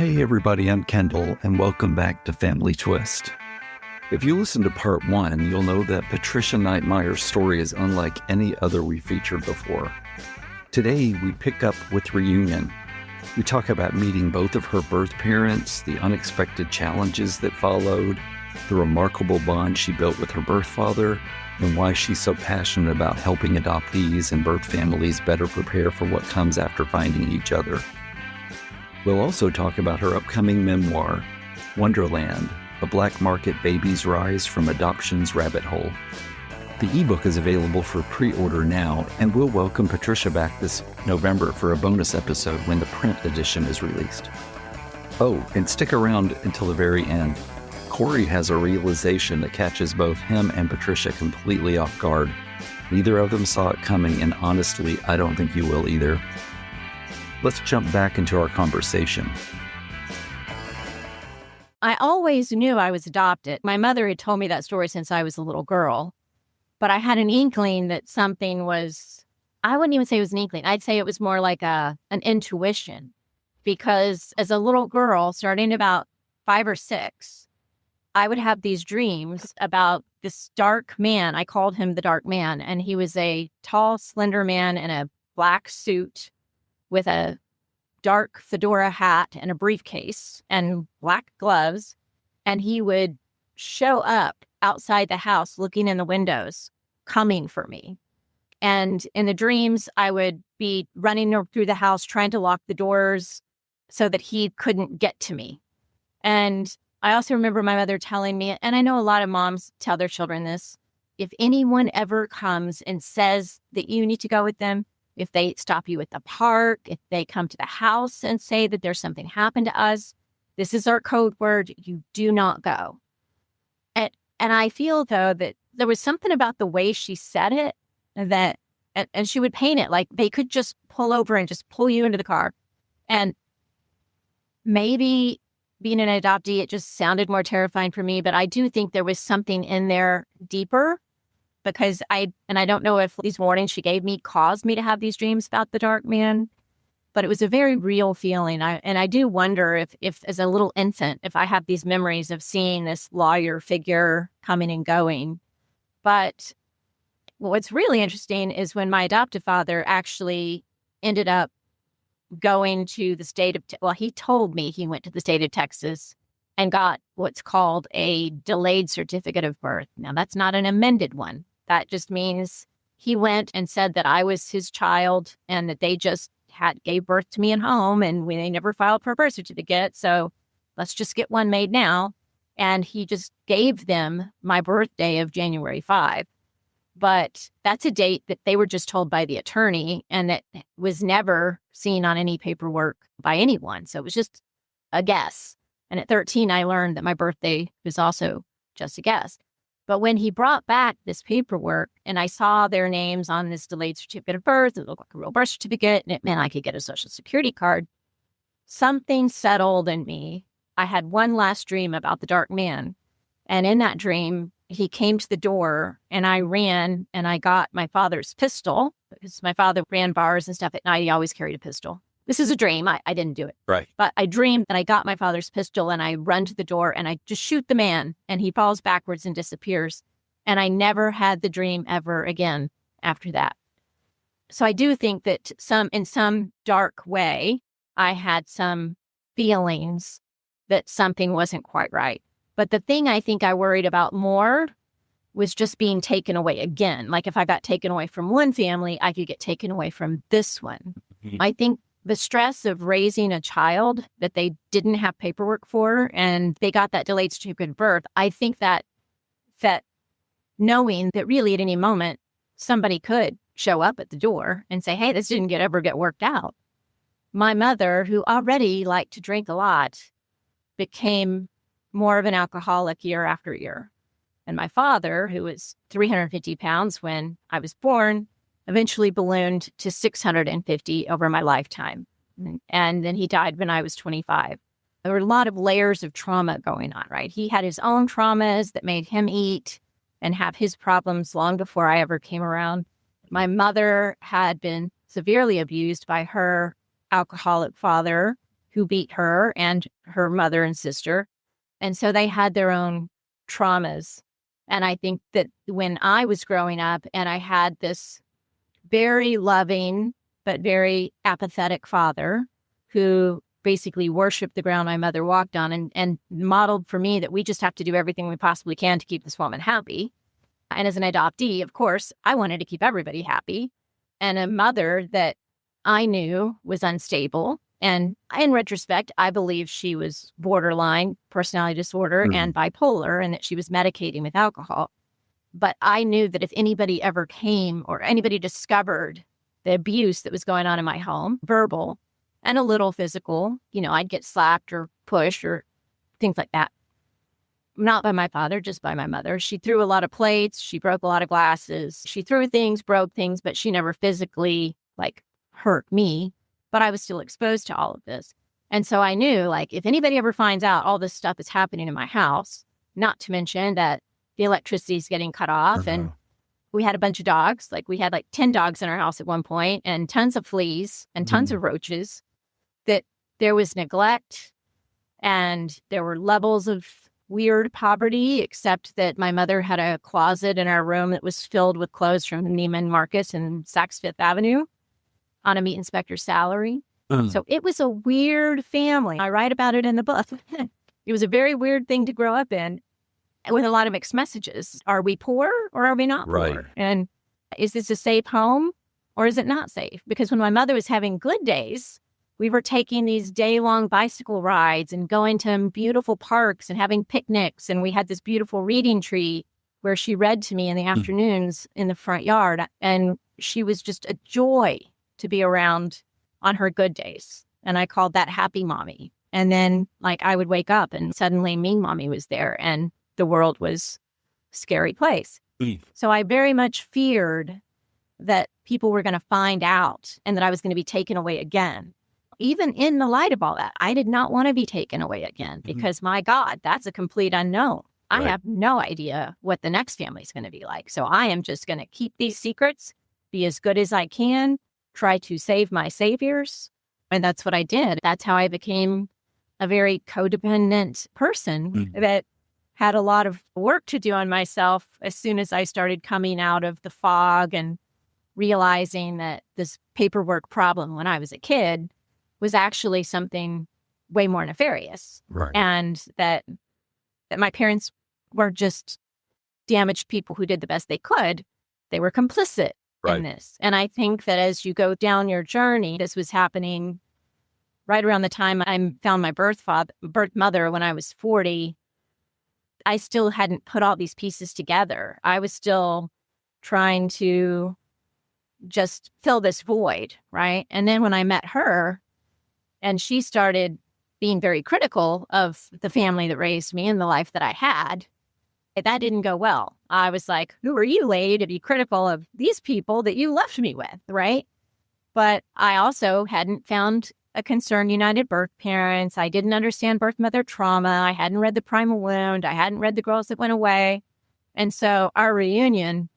Hey everybody, I'm Kendall, and welcome back to Family Twist. If you listen to part 1, you'll know that Patricia Knight Meyer's story is unlike any other we featured before. Today, we pick up with Reunion. We talk about meeting both of her birth parents, the unexpected challenges that followed, the remarkable bond she built with her birth father, and why she's so passionate about helping adoptees and birth families better prepare for what comes after finding each other. We'll also talk about her upcoming memoir, Wonderland, A Black Market Baby's Rise from Adoption's Rabbit Hole. The ebook is available for pre-order now, and we'll welcome Patricia back this November for a bonus episode when the print edition is released. Oh, and stick around until the very end. Corey has a realization that catches both him and Patricia completely off guard. Neither of them saw it coming, and honestly, I don't think you will either. Let's jump back into our conversation. I always knew I was adopted. My mother had told me that story since I was a little girl, but I had an inkling that something was, I wouldn't even say it was an inkling. I'd say it was more like an intuition, because as a little girl, starting about 5 or 6, I would have these dreams about this dark man. I called him the dark man, and he was a tall, slender man in a black suit with a dark fedora hat and a briefcase and black gloves. And he would show up outside the house looking in the windows, coming for me. And in the dreams, I would be running through the house, trying to lock the doors so that he couldn't get to me. And I also remember my mother telling me, and I know a lot of moms tell their children this, if anyone ever comes and says that you need to go with them, if they stop you at the park, if they come to the house and say that there's something happened to us, this is our code word, you do not go. And I feel, though, that there was something about the way she said it that, and she would paint it like they could just pull over and just pull you into the car. And maybe being an adoptee, it just sounded more terrifying for me, but I do think there was something in there deeper. Because I don't know if these warnings she gave me caused me to have these dreams about the dark man, but it was a very real feeling. I do wonder if as a little infant, if I have these memories of seeing this lawyer figure coming and going. But what's really interesting is when my adoptive father actually ended up going to the state of, he told me he went to the state of Texas and got what's called a delayed certificate of birth. Now, that's not an amended one. That just means he went and said that I was his child and that they just gave birth to me at home and they never filed for a birth certificate. So let's just get one made now. And he just gave them my birthday of January 5. But that's a date that they were just told by the attorney and that was never seen on any paperwork by anyone. So it was just a guess. And at 13, I learned that my birthday was also just a guess. But when he brought back this paperwork and I saw their names on this delayed certificate of birth, it looked like a real birth certificate, and it meant I could get a social security card, something settled in me. I had one last dream about the dark man. And in that dream, he came to the door and I ran and I got my father's pistol because my father ran bars and stuff at night. He always carried a pistol. This is a dream. I didn't do it. Right. But I dreamed that I got my father's pistol and I run to the door and I just shoot the man and he falls backwards and disappears. And I never had the dream ever again after that. So I do think that in some dark way, I had some feelings that something wasn't quite right. But the thing I think I worried about more was just being taken away again. Like if I got taken away from one family, I could get taken away from this one. Mm-hmm. I think the stress of raising a child that they didn't have paperwork for and they got that delayed certificate of birth, I think that knowing that really at any moment somebody could show up at the door and say, hey, this didn't ever get worked out. My mother, who already liked to drink a lot, became more of an alcoholic year after year. And my father, who was 350 pounds when I was born, eventually ballooned to 650 over my lifetime. And then he died when I was 25. There were a lot of layers of trauma going on, right? He had his own traumas that made him eat and have his problems long before I ever came around. My mother had been severely abused by her alcoholic father who beat her and her mother and sister. And so they had their own traumas. And I think that when I was growing up and I had this very loving, but very apathetic father who basically worshiped the ground my mother walked on and modeled for me that we just have to do everything we possibly can to keep this woman happy. And as an adoptee, of course, I wanted to keep everybody happy. And a mother that I knew was unstable. And in retrospect, I believe she was borderline personality disorder and bipolar, and that she was medicating with alcohol. But I knew that if anybody ever came or anybody discovered the abuse that was going on in my home, verbal and a little physical, I'd get slapped or pushed or things like that. Not by my father, just by my mother. She threw a lot of plates. She broke a lot of glasses. She threw things, broke things, but she never physically hurt me. But I was still exposed to all of this. And so I knew if anybody ever finds out all this stuff is happening in my house, not to mention that the electricity is getting cut off and we had a bunch of dogs. We had 10 dogs in our house at one point and tons of fleas and tons of roaches, that there was neglect and there were levels of weird poverty, except that my mother had a closet in our room that was filled with clothes from Neiman Marcus and Saks Fifth Avenue on a meat inspector's salary. So it was a weird family. I write about it in the book. It was a very weird thing to grow up in with a lot of mixed messages. Are we poor or are we not poor? And is this a safe home or is it not safe? Because when my mother was having good days, we were taking these day-long bicycle rides and going to beautiful parks and having picnics. And we had this beautiful reading tree where she read to me in the afternoons in the front yard. And she was just a joy to be around on her good days. And I called that happy mommy. And then I would wake up and suddenly mean mommy was there and the world was a scary place. So I very much feared that people were going to find out and that I was going to be taken away again. Even in the light of all that, I did not want to be taken away again because my God, that's a complete unknown. I have no idea what the next family is going to be like. So I am just going to keep these secrets, be as good as I can, try to save my saviors. And that's what I did. That's how I became a very codependent person that had a lot of work to do on myself as soon as I started coming out of the fog and realizing that this paperwork problem when I was a kid was actually something way more nefarious. And that my parents were just damaged people who did the best they could. They were complicit in this. And I think that as you go down your journey, this was happening right around the time I found my birth mother when I was 40. I still hadn't put all these pieces together. I was still trying to just fill this void, right? And then when I met her and she started being very critical of the family that raised me and the life that I had, that didn't go well. I was like, who are you, lady, to be critical of these people that you left me with, right? But I also hadn't found a concerned United Birth Parents. I didn't understand birth mother trauma. I hadn't read The Primal Wound. I hadn't read The Girls That Went Away. And so our reunion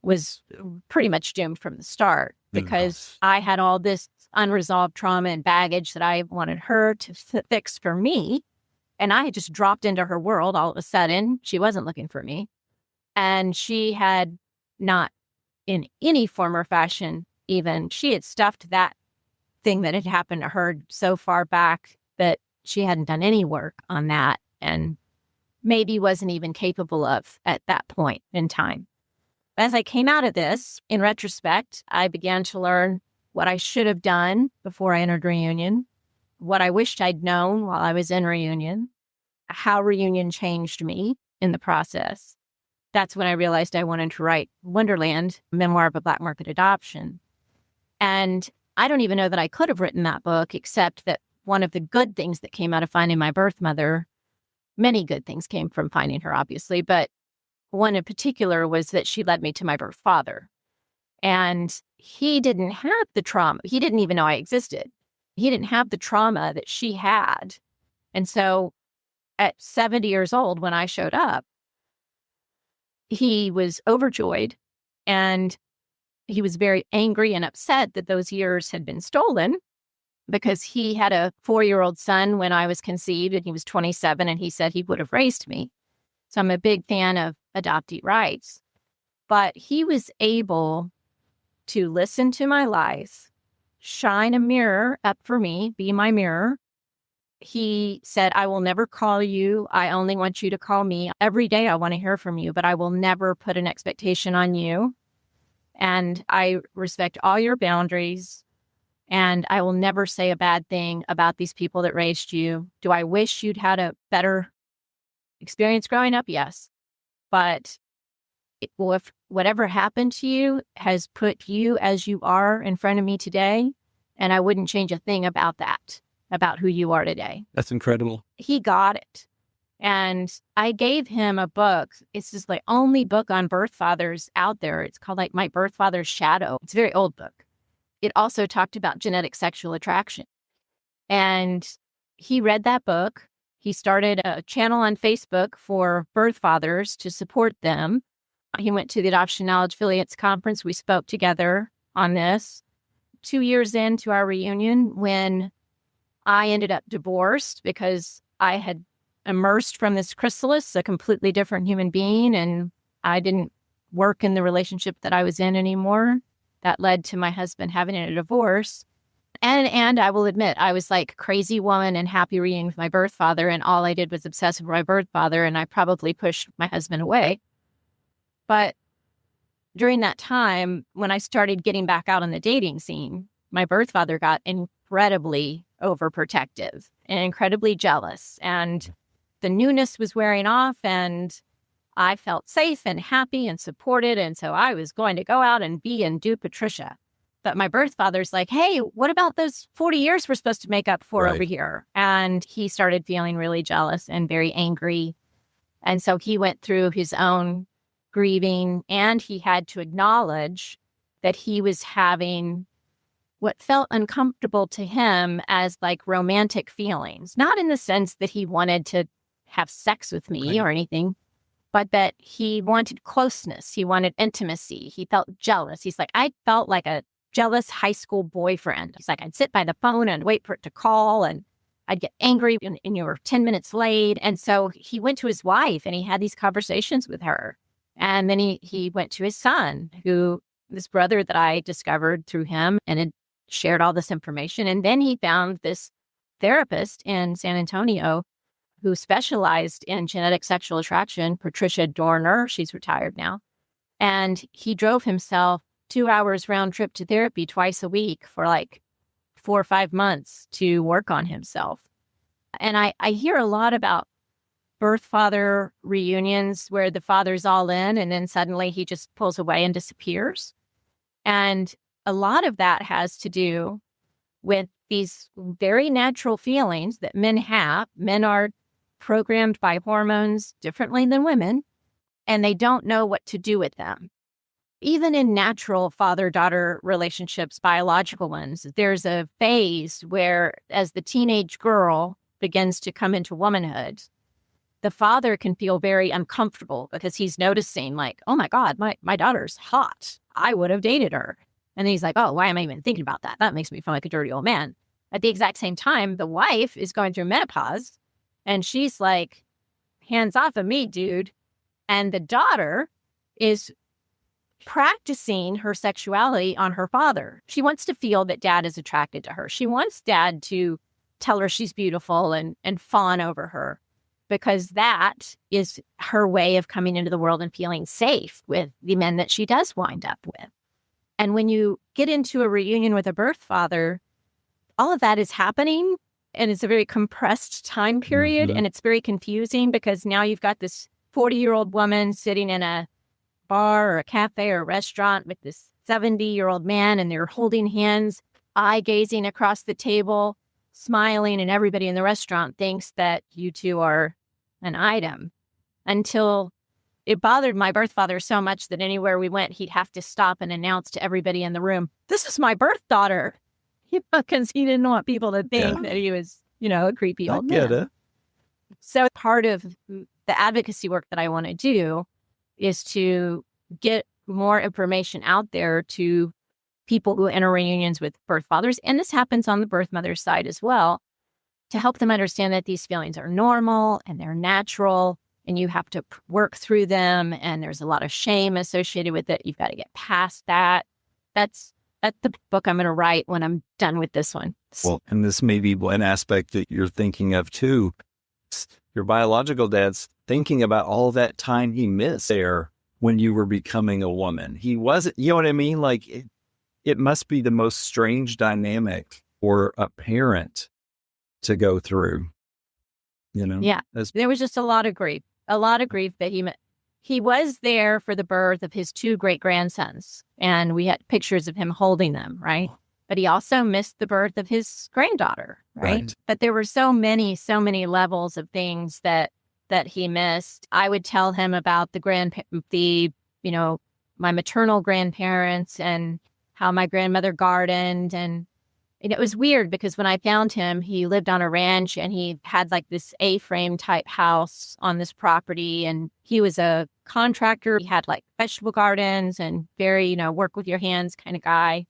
was pretty much doomed from the start because I had all this unresolved trauma and baggage that I wanted her to fix for me. And I had just dropped into her world all of a sudden. She wasn't looking for me. And she had not, in any form or fashion, even, she had stuffed that thing that had happened to her so far back that she hadn't done any work on that and maybe wasn't even capable of at that point in time. As I came out of this, in retrospect, I began to learn what I should have done before I entered reunion, what I wished I'd known while I was in reunion, how reunion changed me in the process. That's when I realized I wanted to write Wonderland, Memoir of a Black Market Adoption. And I don't even know that I could have written that book, except that one of the good things that came out of finding my birth mother, many good things came from finding her, obviously, but one in particular was that she led me to my birth father. And he didn't have the trauma. He didn't even know I existed. He didn't have the trauma that she had. And so at 70 years old, when I showed up, he was overjoyed and he was very angry and upset that those years had been stolen because he had a 4-year-old son when I was conceived and he was 27 and he said he would have raised me. So I'm a big fan of adoptee rights. But he was able to listen to my lies, shine a mirror up for me, be my mirror. He said, I will never call you. I only want you to call me. Every day I want to hear from you, but I will never put an expectation on you. And I respect all your boundaries. And I will never say a bad thing about these people that raised you. Do I wish you'd had a better experience growing up? Yes. But if whatever happened to you has put you as you are in front of me today, and I wouldn't change a thing about that, about who you are today. That's incredible. He got it. And I gave him a book. It's just like only book on birth fathers out there. It's called like My Birth Father's Shadow. It's a very old book. It also talked about genetic sexual attraction. And he read that book. He started a channel on Facebook for birth fathers to support them. He went to the Adoption Knowledge Affiliates Conference. We spoke together on this. 2 years into our reunion, when I ended up divorced because I had immersed from this chrysalis, a completely different human being, and I didn't work in the relationship that I was in anymore. That led to my husband having a divorce. And I will admit, I was like crazy woman and happy reunion with my birth father, and all I did was obsess over my birth father, and I probably pushed my husband away. But during that time, when I started getting back out on the dating scene, my birth father got incredibly overprotective and incredibly jealous, and the newness was wearing off, and I felt safe and happy and supported. And so I was going to go out and be and do Patricia. But my birth father's like, hey, what about those 40 years we're supposed to make up for over here? And he started feeling really jealous and very angry. And so he went through his own grieving, and he had to acknowledge that he was having what felt uncomfortable to him as like romantic feelings, not in the sense that he wanted to have sex with me or anything, but that he wanted closeness. He wanted intimacy. He felt jealous. He's like, I felt like a jealous high school boyfriend. He's like, I'd sit by the phone and wait for it to call, and I'd get angry and you were 10 minutes late. And so he went to his wife and he had these conversations with her. And then he went to his son, this brother that I discovered through him, and had shared all this information. And then he found this therapist in San Antonio who specialized in genetic sexual attraction, Patricia Dorner. She's retired now. And he drove himself 2 hours round trip to therapy twice a week for like 4 or 5 months to work on himself. And I hear a lot about birth father reunions where the father's all in and then suddenly he just pulls away and disappears. And a lot of that has to do with these very natural feelings that men have. Men are programmed by hormones differently than women, and they don't know what to do with them. Even in natural father-daughter relationships, biological ones, there's a phase where as the teenage girl begins to come into womanhood, the father can feel very uncomfortable because he's noticing like, oh my God, my daughter's hot. I would have dated her. And then he's like, oh, why am I even thinking about that? That makes me feel like a dirty old man. At the exact same time, the wife is going through menopause and she's like, hands off of me, dude. And the daughter is practicing her sexuality on her father. She wants to feel that dad is attracted to her. She wants dad to tell her she's beautiful and fawn over her, because that is her way of coming into the world and feeling safe with the men that she does wind up with. And when you get into a reunion with a birth father, all of that is happening, and it's a very compressed time period, and it's very confusing because now you've got this 40-year-old woman sitting in a bar or a cafe or a restaurant with this 70-year-old man, and they're holding hands, eye gazing across the table, smiling, and everybody in the restaurant thinks that you two are an item, until it bothered my birth father so much that anywhere we went, he'd have to stop and announce to everybody in the room, this is my birth daughter, because he didn't want people to think that he was, a creepy old man. I get it. So part of the advocacy work that I want to do is to get more information out there to people who enter reunions with birth fathers, and this happens on the birth mother's side as well, to help them understand that these feelings are normal and they're natural, and you have to work through them, and there's a lot of shame associated with it. You've got to get past that. That's the book I'm going to write when I'm done with this one. Well, and this may be one aspect that you're thinking of too. Your biological dad's thinking about all that time he missed there when you were becoming a woman. He wasn't, you know what I mean? Like it must be the most strange dynamic for a parent to go through, you know? Yeah. There was just a lot of grief that he was there for the birth of his 2 great-grandsons, and we had pictures of him holding them, right? But he also missed the birth of his granddaughter, right? But there were so many levels of things that he missed. I would tell him about my maternal grandparents and how my grandmother gardened. And it was weird because when I found him, he lived on a ranch and he had like this A-frame type house on this property. And he was a contractor. He had like vegetable gardens and very, work with your hands kind of guy.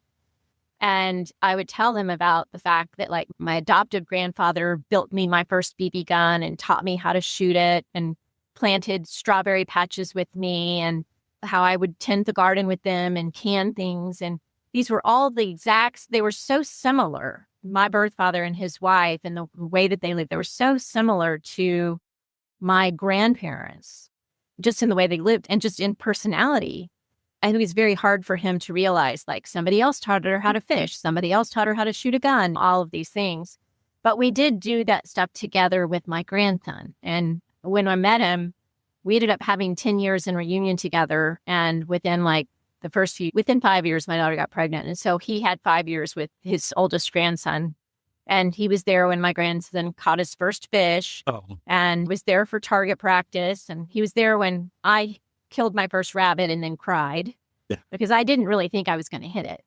And I would tell him about the fact that like my adoptive grandfather built me my first BB gun and taught me how to shoot it and planted strawberry patches with me and how I would tend the garden with them and can things. And these were all they were so similar. My birth father and his wife and the way that they lived, they were so similar to my grandparents, just in the way they lived and just in personality. I think it's very hard for him to realize, like, somebody else taught her how to fish, somebody else taught her how to shoot a gun, all of these things. But we did do that stuff together with my grandson. And when I met him, we ended up having 10 years in reunion together. And within 5 years, my daughter got pregnant. And so he had 5 years with his oldest grandson. And he was there when my grandson caught his first fish and was there for target practice. And he was there when I killed my first rabbit and then cried because I didn't really think I was going to hit it.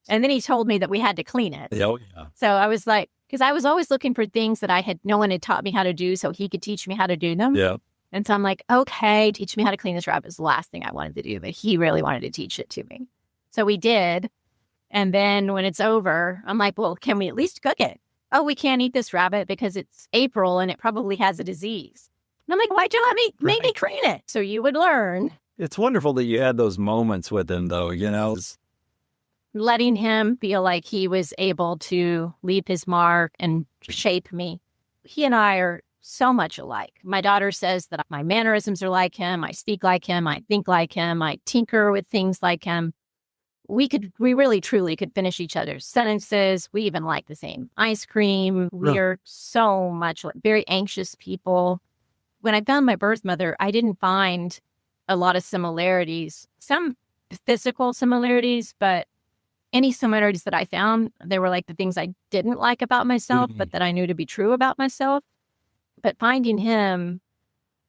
And then he told me that we had to clean it. Oh, yeah. So I was like, because I was always looking for things that no one had taught me how to do so he could teach me how to do them. Yeah. And so I'm like, okay, teach me how to clean this rabbit is the last thing I wanted to do, but he really wanted to teach it to me. So we did. And then when it's over, I'm like, well, can we at least cook it? Oh, we can't eat this rabbit because it's April and it probably has a disease. And I'm like, why'd you let me make me clean it? So you would learn. It's wonderful that you had those moments with him, though, Letting him feel like he was able to leave his mark and shape me. He and I are so much alike. My daughter says that my mannerisms are like him. I speak like him. I think like him. I tinker with things like him. We really, truly could finish each other's sentences. We even like the same ice cream. We are so much like very anxious people. When I found my birth mother, I didn't find a lot of similarities, some physical similarities, but any similarities that I found, they were like the things I didn't like about myself, but that I knew to be true about myself. But finding him,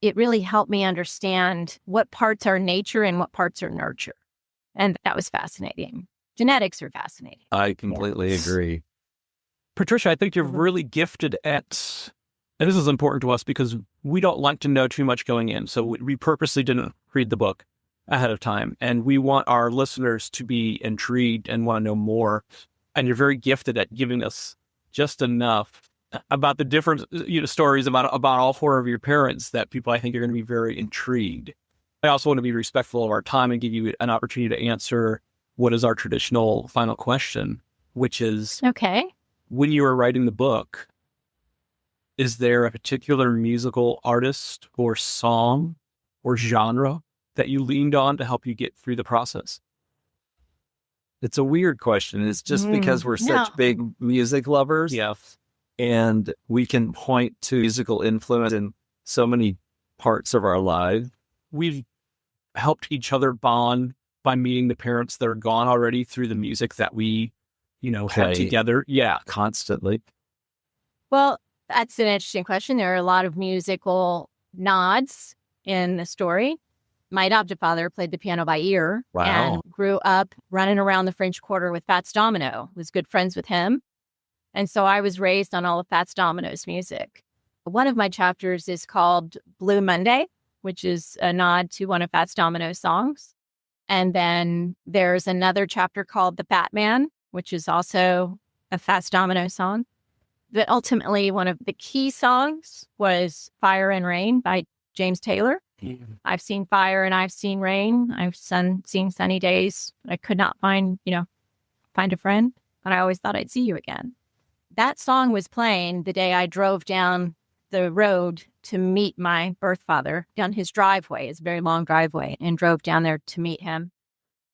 it really helped me understand what parts are nature and what parts are nurture. And that was fascinating. Genetics are fascinating. I completely agree. Patricia, I think you're really gifted at, and this is important to us because we don't like to know too much going in. So we purposely didn't read the book ahead of time. And we want our listeners to be intrigued and want to know more. And you're very gifted at giving us just enough about the different stories about all 4 of your parents that people, I think, are going to be very intrigued. I also want to be respectful of our time and give you an opportunity to answer what is our traditional final question, which is, okay, when you were writing the book, is there a particular musical artist or song or genre that you leaned on to help you get through the process? It's a weird question. It's just because we're such big music lovers. Yeah. And we can point to musical influence in so many parts of our lives. We've helped each other bond by meeting the parents that are gone already through the music that we, have together. Yeah. Constantly. Well, that's an interesting question. There are a lot of musical nods in the story. My adoptive father played the piano by ear and grew up running around the French Quarter with Fats Domino, was good friends with him. And so I was raised on all of Fats Domino's music. One of my chapters is called Blue Monday, which is a nod to one of Fats Domino's songs. And then there's another chapter called The Fat Man, which is also a Fats Domino song. But ultimately, one of the key songs was Fire and Rain by James Taylor. I've seen fire and I've seen rain. I've seen sunny days. I could not find a friend, but I always thought I'd see you again. That song was playing the day I drove down the road to meet my birth father down his driveway. It's a very long driveway, and drove down there to meet him.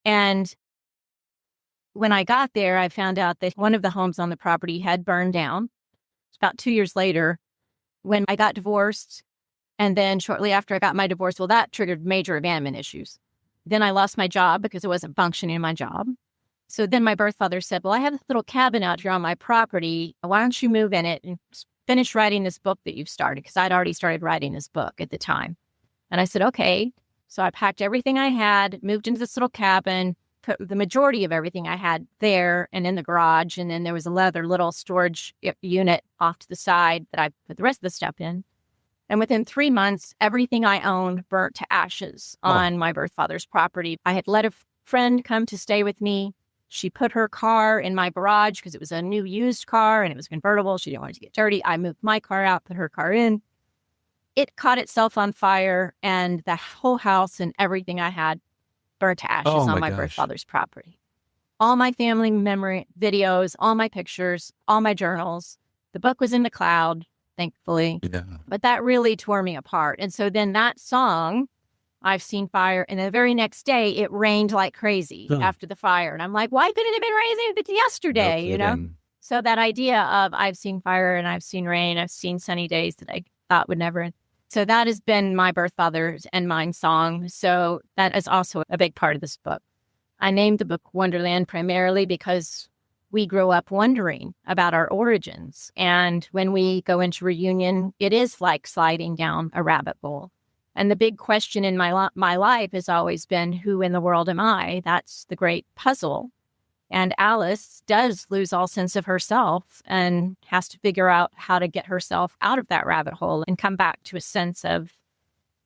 And when I got there, I found out that one of the homes on the property had burned down. It's about 2 years later when I got divorced. And then shortly after I got my divorce, well, that triggered major abandonment issues. Then I lost my job because I wasn't functioning in my job. So then my birth father said, well, I have this little cabin out here on my property. Why don't you move in it and finish writing this book that you've started? Because I'd already started writing this book at the time. And I said, okay. So I packed everything I had, moved into this little cabin, put the majority of everything I had there and in the garage. And then there was a little storage unit off to the side that I put the rest of the stuff in. And within 3 months, everything I owned burnt to ashes on my birth father's property. I had let a friend come to stay with me. She put her car in my garage because it was a new used car and it was convertible. She didn't want it to get dirty. I moved my car out, put her car in. It caught itself on fire, and the whole house and everything I had burnt to ashes on my birth father's property. All my family memory videos, all my pictures, all my journals. The book was in the cloud, thankfully. Yeah. But that really tore me apart. And so then that song, I've Seen Fire, and the very next day it rained like crazy after the fire. And I'm like, why couldn't it have been raining yesterday, So that idea of I've seen fire and I've seen rain, I've seen sunny days that I thought would never end. So that has been my birth father's and mine song. So that is also a big part of this book. I named the book Wonderland primarily because we grew up wondering about our origins. And when we go into reunion, it is like sliding down a rabbit hole. And the big question in my life has always been, who in the world am I? That's the great puzzle. And Alice does lose all sense of herself and has to figure out how to get herself out of that rabbit hole and come back to a sense of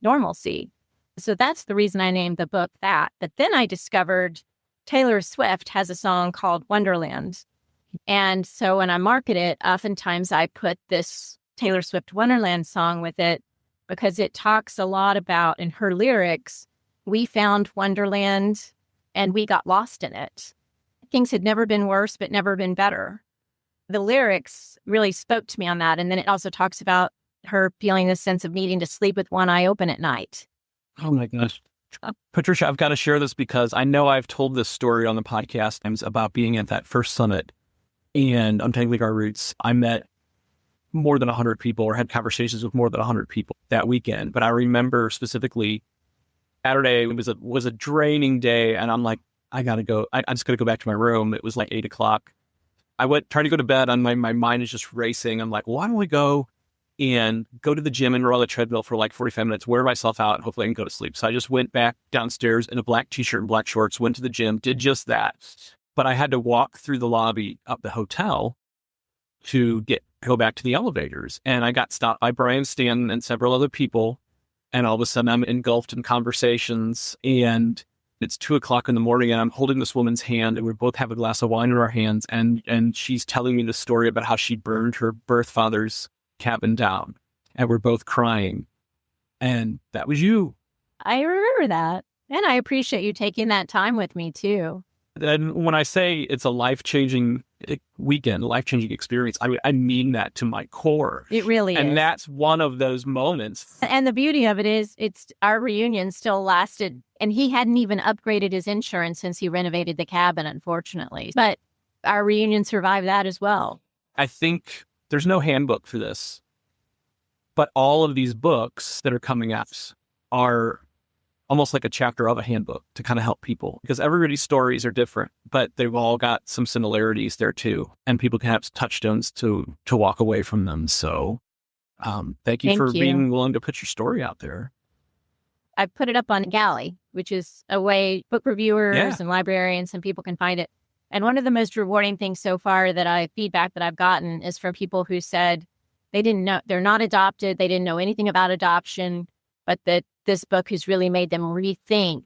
normalcy. So that's the reason I named the book that. But then I discovered Taylor Swift has a song called Wonderland. And so when I market it, oftentimes I put this Taylor Swift Wonderland song with it because it talks a lot about, in her lyrics, we found Wonderland and we got lost in it. Things had never been worse, but never been better. The lyrics really spoke to me on that. And then it also talks about her feeling this sense of needing to sleep with one eye open at night. Oh my gosh. Patricia, I've got to share this because I know I've told this story on the podcast about being at that first summit and Untangling Our Roots. I met more than 100 people or had conversations with more than 100 people that weekend. But I remember specifically Saturday was a draining day. And I'm like, I got to go. I just got to go back to my room. It was like 8 o'clock. I went trying to go to bed and my mind is just racing. I'm like, why don't we go to the gym and roll the treadmill for like 45 minutes, wear myself out, and hopefully I can go to sleep. So I just went back downstairs in a black t-shirt and black shorts, went to the gym, did just that. But I had to walk through the lobby of the hotel to go back to the elevators. And I got stopped by Brian Stanton and several other people. And all of a sudden I'm engulfed in conversations, and it's 2 o'clock in the morning and I'm holding this woman's hand and we both have a glass of wine in our hands. And she's telling me the story about how she burned her birth father's cabin down, and we're both crying. And that was you. I remember that. And I appreciate you taking that time with me too. And when I say it's a life-changing weekend, life-changing experience, I mean that to my core. It really is. And that's one of those moments. And the beauty of it is our reunion still lasted, and he hadn't even upgraded his insurance since he renovated the cabin, unfortunately. But our reunion survived that as well. I think there's no handbook for this, but all of these books that are coming out are almost like a chapter of a handbook to kind of help people, because everybody's stories are different, but they've all got some similarities there too. And people can have touchstones to walk away from them. So thank you for being willing to put your story out there. I put it up on Galley, which is a way book reviewers and librarians and people can find it. And one of the most rewarding things so far feedback that I've gotten is from people who said they didn't know, they're not adopted, they didn't know anything about adoption, but that this book has really made them rethink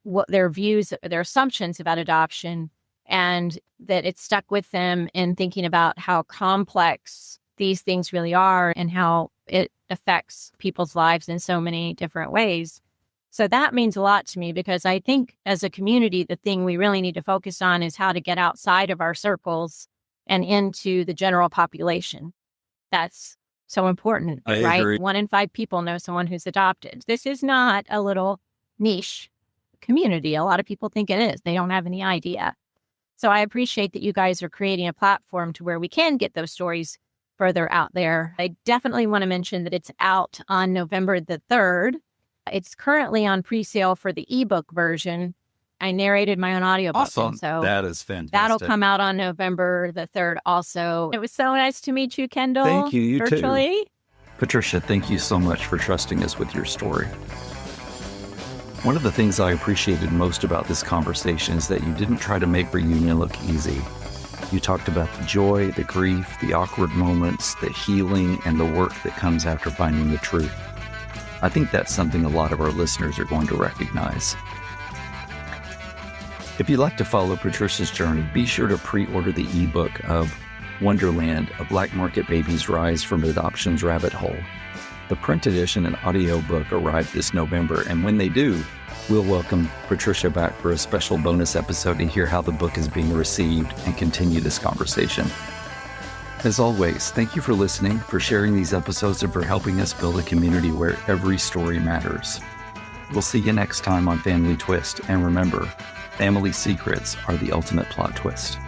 what their views, their assumptions about adoption, and that it stuck with them in thinking about how complex these things really are and how it affects people's lives in so many different ways. So that means a lot to me, because I think as a community, the thing we really need to focus on is how to get outside of our circles and into the general population. That's so important, I right? agree. 1 in 5 people know someone who's adopted. This is not a little niche community. A lot of people think it is. They don't have any idea. So I appreciate that you guys are creating a platform to where we can get those stories further out there. I definitely want to mention that it's out on November the 3rd. It's currently on pre-sale for the ebook version. I narrated my own audiobook. Awesome. So That is fantastic. that'll come out on November the 3rd also. It was so nice to meet you, Kendall. Thank you. You virtually. too. Patricia, thank you so much for trusting us with your story. One of the things I appreciated most about this conversation is that you didn't try to make reunion look easy. You talked about the joy, the grief, the awkward moments, the healing, and the work that comes after finding the truth. I think that's something a lot of our listeners are going to recognize. If you'd like to follow Patricia's journey, be sure to pre-order the ebook of Wonderland, A Black Market Baby's Rise from Adoption's Rabbit Hole. The print edition and audiobook arrive this November, and when they do, we'll welcome Patricia back for a special bonus episode to hear how the book is being received and continue this conversation. As always, thank you for listening, for sharing these episodes, and for helping us build a community where every story matters. We'll see you next time on Family Twist, and remember, family secrets are the ultimate plot twist.